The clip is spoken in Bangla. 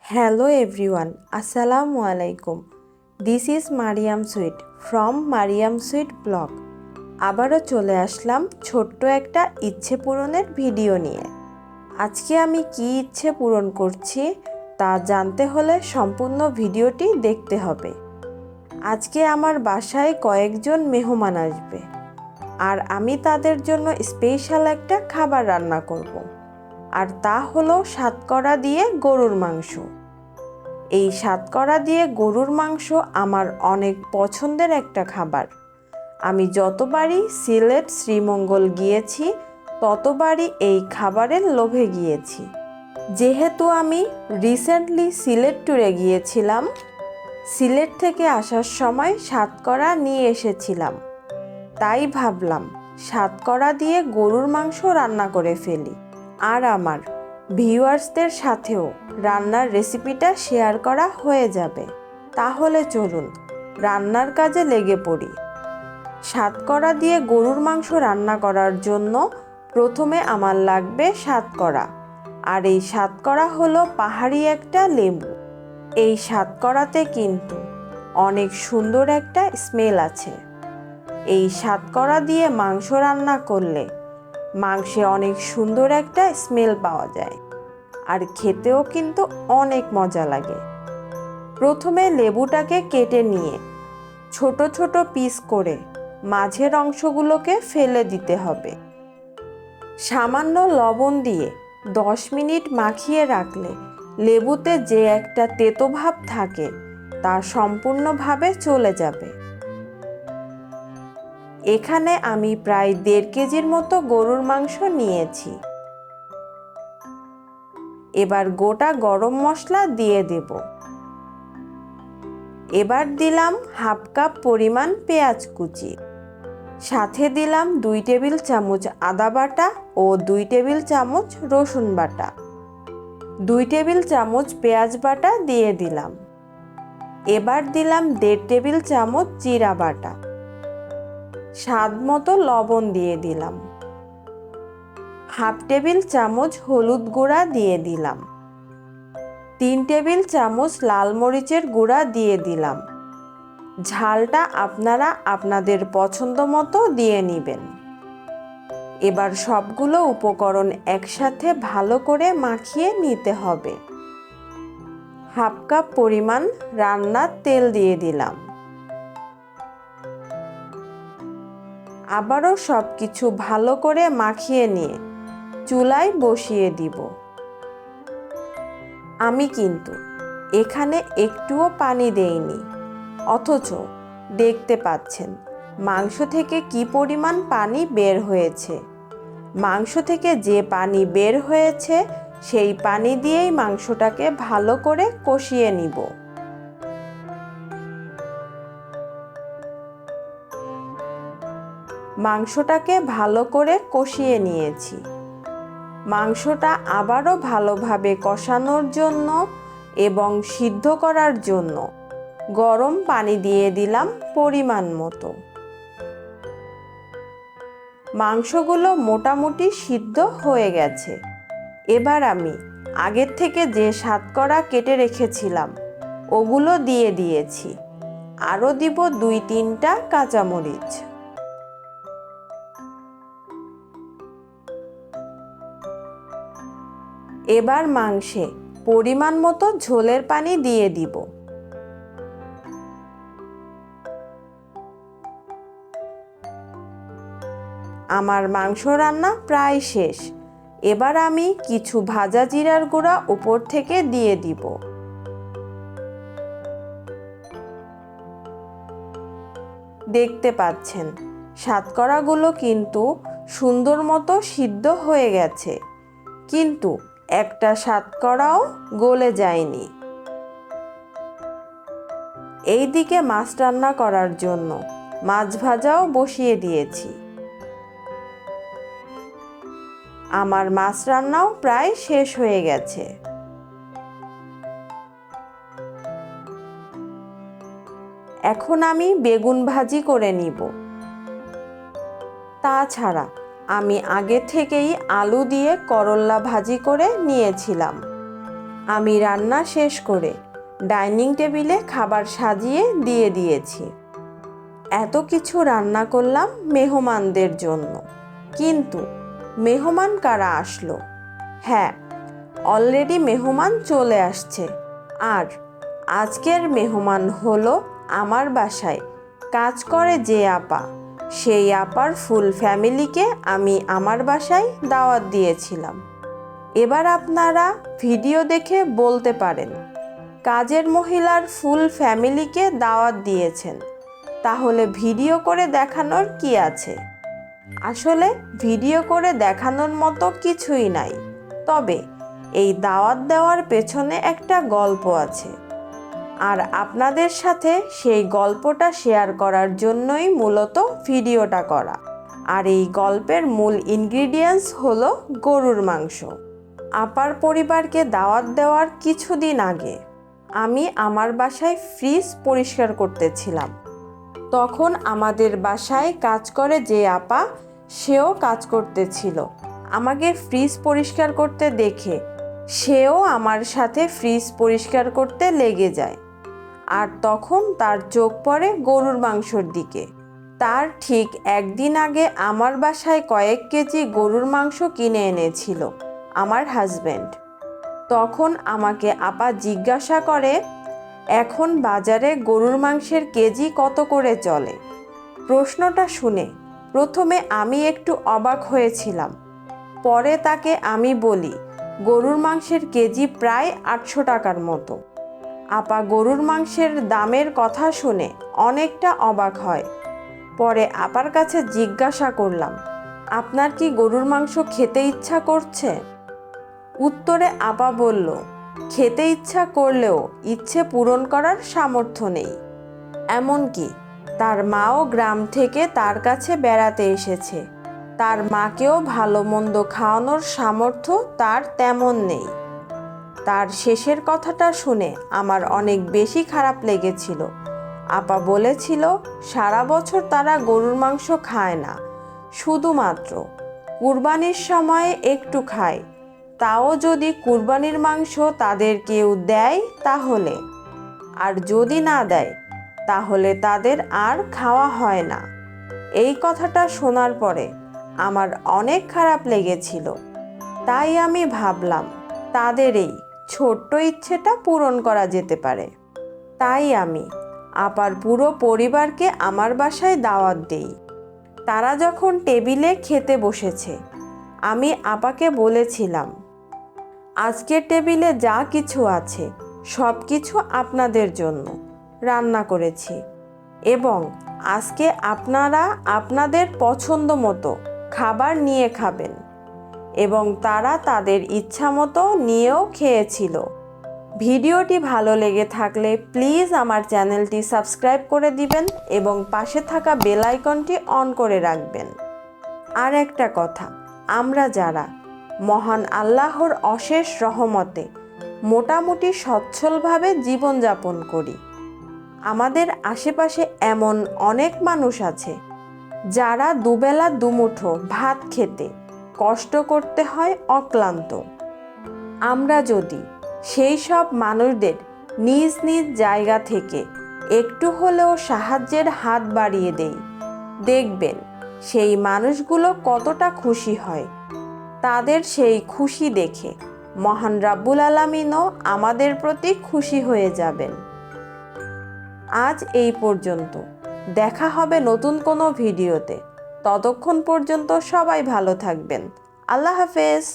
Hello everyone, Assalamu alaikum. This is Mariam Sweet from Mariam Sweet blog. আবারও চলে আসলাম ছোট্ট একটা ইচ্ছে পূরণের ভিডিও নিয়ে। আজকে আমি কি ইচ্ছে পূরণ করছি তা জানতে হলে সম্পূর্ণ ভিডিওটি দেখতে হবে। আজকে আমার বাসায় কয়েকজন মেহমান আসবে আর আমি তাদের জন্য স্পেশাল একটা খাবার রান্না করব। আর তা হলো সাতকরা দিয়ে গরুর মাংস। এই সাতকরা দিয়ে গরুর মাংস আমার অনেক পছন্দের একটা খাবার। আমি যতবারই সিলেট শ্রীমঙ্গল গিয়েছি ততবারই এই খাবারের লোভে গিয়েছি। যেহেতু আমি রিসেন্টলি সিলেট ট্যুরে গিয়েছিলাম, সিলেট থেকে আসার সময় সাতকরা নিয়ে এসেছিলাম, তাই ভাবলাম সাতকরা দিয়ে গরুর মাংস রান্না করে ফেলি আর আমার ভিউয়ার্সদের সাথেও রান্নার রেসিপিটা শেয়ার করা হয়ে যাবে। তাহলে চলুন রান্নার কাজে লেগে পড়ি। সাতকরা দিয়ে গরুর মাংস রান্না করার জন্য প্রথমে আমার লাগবে সাতকরা, আর এই সাতকরা হলো পাহাড়ি একটা লেবু। এই সাতকরাতে কিন্তু অনেক সুন্দর একটা স্মেল আছে। এই সাতকরা দিয়ে মাংস রান্না করলে মাংসে অনেক সুন্দর একটা স্মেল পাওয়া যায় আর খেতেও কিন্তু অনেক মজা লাগে। প্রথমে লেবুটাকে কেটে নিয়ে ছোট ছোট পিস করে মাঝের অংশগুলোকে ফেলে দিতে হবে। সামান্য লবণ দিয়ে 10 মিনিট মাখিয়ে রাখলে লেবুতে যে একটা তেতো ভাব থাকে তা সম্পূর্ণভাবে চলে যাবে। এখানে আমি প্রায় 1.5 কেজির মতো গরুর মাংস নিয়েছি। এবার গোটা গরম মশলা দিয়ে দেব। এবার দিলাম হাফ কাপ পরিমাণ পেঁয়াজ কুচি, সাথে দিলাম 2 টেবিল চামচ আদা বাটা ও 2 টেবিল চামচ রসুন বাটা। 2 টেবিল চামচ পেঁয়াজ বাটা দিয়ে দিলাম। এবার দিলাম 1.5 টেবিল চামচ জিরা বাটা। স্বাদ মতো লবণ দিয়ে দিলাম। হাফ টেবিল চামচ হলুদ গুঁড়া দিয়ে দিলাম। 3 টেবিল চামচ লাল মরিচের গুঁড়া দিয়ে দিলাম। ঝালটা আপনারা আপনাদের পছন্দ মতো দিয়ে নেবেন। এবার সবগুলো উপকরণ একসাথে ভালো করে মাখিয়ে নিতে হবে। হাফ কাপ পরিমাণ রান্নার তেল দিয়ে দিলাম। আবারও সব কিছু ভালো করে মাখিয়ে নিয়ে চুলায় বসিয়ে দিব। আমি কিন্তু এখানে একটুও পানি দেইনি, অথচ দেখতে পাচ্ছেন মাংস থেকে কি পরিমাণ পানি বের হয়েছে। মাংস থেকে যে পানি বের হয়েছে সেই পানি দিয়েই মাংসটাকে ভালো করে কষিয়ে নিব। মাংসটাকে ভালো করে কষিয়ে নিয়েছি। মাংসটা আবারও ভালোভাবে কষানোর জন্য এবং সিদ্ধ করার জন্য গরম পানি দিয়ে দিলাম পরিমাণ মতো। মাংসগুলো মোটামুটি সিদ্ধ হয়ে গেছে। এবার আমি আগের থেকে যে সাতকরা কেটে রেখেছিলাম ওগুলো দিয়ে দিয়েছি। আরও দিব 2-3টা কাঁচামরিচ। এবার মাংসে পরিমাণ মতো ঝোলের পানি দিয়ে দিব। আমার মাংস রান্না প্রায় শেষ। এবার আমি কিছু ভাজা জিরার গুঁড়া উপর থেকে দিয়ে দিব। দেখতে পাচ্ছেন সাতকরাগুলো কিন্তু সুন্দর মতো সিদ্ধ হয়ে গেছে, কিন্তু একটা সাতকরাও গলে যায়নি। এইদিকে মাছ রান্না করার জন্য মাছ ভাজাও বসিয়ে দিয়েছি। আমার মাছ রান্নাও প্রায় শেষ হয়ে গেছে। এখন আমি বেগুন ভাজি করে নিব। তাছাড়া আমি আগে থেকেই আলু দিয়ে করল্লা ভাজি করে নিয়েছিলাম। আমি রান্না শেষ করে ডাইনিং টেবিলে খাবার সাজিয়ে দিয়ে দিয়েছি। এত কিছু রান্না করলাম মেহমানদের জন্য, কিন্তু মেহমান কারা আসলো? হ্যাঁ, অলরেডি মেহমান চলে আসছে। আর আজকের মেহমান হলো আমার বাসায় কাজ করে যে আপা। সেই আপার ফুল ফ্যামিলিকে আমি আমার বাসায় দাওয়াত দিয়েছিলাম। এবার আপনারা ভিডিও দেখে বলতে পারেন, কাজের মহিলার ফুল ফ্যামিলিকে দাওয়াত দিয়েছেন, তাহলে ভিডিও করে দেখানোর কি আছে? আসলে ভিডিও করে দেখানোর মতো কিছুই নাই, তবে এই দাওয়াত দেওয়ার পেছনে একটা গল্প আছে। আর আপনাদের সাথে সেই গল্পটা শেয়ার করার জন্যই মূলত ভিডিওটা করা। আর এই গল্পের মূল ইনগ্রিডিয়েন্টস হলো গরুর মাংস। আপার পরিবারকে দাওয়াত দেওয়ার কিছুদিন আগে আমি আমার বাসায় ফ্রিজ পরিষ্কার করতেছিলাম। তখন আমাদের বাসায় কাজ করে যে আপা, সেও কাজ করতেছিল। আমাকে ফ্রিজ পরিষ্কার করতে দেখে সেও আমার সাথে ফ্রিজ পরিষ্কার করতে লেগে যায়। আর তখন তার চোখ পড়ে গরুর মাংসর দিকে। তার ঠিক একদিন আগে আমার বাসায় কয়েক কেজি গরুর মাংস কিনে এনেছিল আমার হাজব্যান্ড। তখন আমাকে আপা জিজ্ঞাসা করে, এখন বাজারে গরুর মাংসের কেজি কত করে চলে? প্রশ্নটা শুনে প্রথমে আমি একটু অবাক হয়েছিলাম। পরে তাকে আমি বলি, গরুর মাংসের কেজি প্রায় 800 টাকার মতো। আপা গরুর মাংসের দামের কথা শুনে অনেকটা অবাক হয়। পরে আপার কাছে জিজ্ঞাসা করলাম, আপনার কি গরুর মাংস খেতে ইচ্ছা করছে? উত্তরে আপা বলল, খেতে ইচ্ছা করলেও ইচ্ছে পূরণ করার সামর্থ্য নেই। এমনকি তার মাও গ্রাম থেকে তার কাছে বেড়াতে এসেছে। তার মাকেও ভালো মন্দ খাওয়ানোর সামর্থ্য তার তেমন নেই। তার শেষের কথাটা শুনে আমার অনেক বেশি খারাপ লেগেছিল। আপা বলেছিল, সারা বছর তারা গরুর মাংস খায় না, শুধুমাত্র কুরবানির সময়ে একটু খায়। তাও যদি কুরবানির মাংস তাদের কেউ দেয় তাহলে, আর যদি না দেয় তাহলে তাদের আর খাওয়া হয় না। এই কথাটা শোনার পরে আমার অনেক খারাপ লেগেছিল। তাই আমি ভাবলাম তাদের এই ছোট্ট ইচ্ছেটা পূরণ করা যেতে পারে। তাই আমি আপার পুরো পরিবারকে আমার বাসায় দাওয়াত দেই। তারা যখন টেবিলে খেতে বসেছে, আমি আপাকে বলেছিলাম, আজকের টেবিলে যা কিছু আছে সব কিছু আপনাদের জন্য রান্না করেছি, এবং আজকে আপনারা আপনাদের পছন্দ মতো খাবার নিয়ে খাবেন। এবং তারা তাদের ইচ্ছা মতো নিয়েও খেয়েছিল। ভিডিওটি ভালো লেগে থাকলে প্লিজ আমার চ্যানেলটি সাবস্ক্রাইব করে দিবেন এবং পাশে থাকা বেল আইকনটি অন করে রাখবেন। আর একটা কথা, আমরা যারা মহান আল্লাহর অশেষ রহমতে মোটামুটি সচ্ছলভাবে জীবনযাপন করি, আমাদের আশেপাশে এমন অনেক মানুষ আছে যারা দুবেলা দুমুঠো ভাত খেতে কষ্ট করতে হয় অক্লান্ত। আমরা যদি সেই সব মানুষদের নিজ নিজ জায়গা থেকে একটু হলেও সাহায্যের হাত বাড়িয়ে দেই, দেখবেন সেই মানুষগুলো কতটা খুশি হয়। তাদের সেই খুশি দেখে মহান রাব্বুল আলামিনও আমাদের প্রতি খুশি হয়ে যাবেন। আজ এই পর্যন্ত, দেখা হবে নতুন কোনো ভিডিওতে। ততক্ষণ পর্যন্ত সবাই ভালো থাকবেন। আল্লাহ হাফেজ।